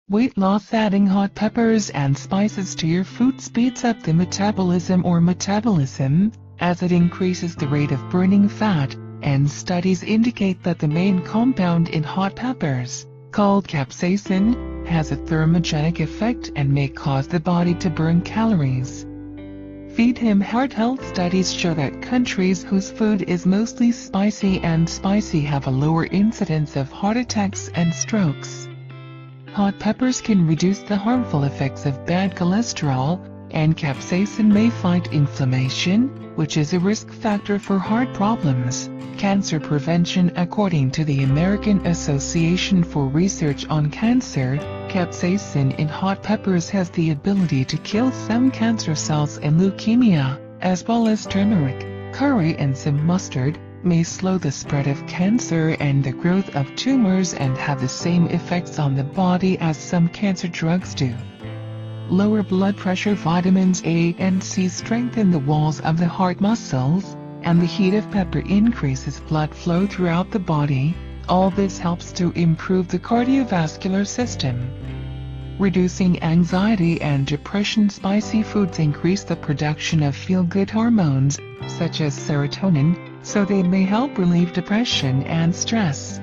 Weight loss. Adding hot peppers and spices to your food speeds up the metabolism, as it increases the rate of burning fat, and studies indicate that the main compound in hot peppers, called capsaicin, has a thermogenic effect and may cause the body to burn calories. Feed him heart health. Studies show that countries whose food is mostly spicy have a lower incidence of heart attacks and strokes. Hot peppers can reduce the harmful effects of bad cholesterol, and capsaicin may fight inflammation, which is a risk factor for heart problems. Cancer prevention. According to the American Association for Research on Cancer, capsaicin in hot peppers has the ability to kill some cancer cells and leukemia, as well as turmeric, curry and some mustard, may slow the spread of cancer and the growth of tumors and have the same effects on the body as some cancer drugs do. Lower blood pressure. Vitamins A and C strengthen the walls of the heart muscles, and the heat of pepper increases blood flow throughout the body. All this helps to improve the cardiovascular system. Reducing anxiety and depression. Spicy foods increase the production of feel-good hormones, such as serotonin, so they may help relieve depression and stress.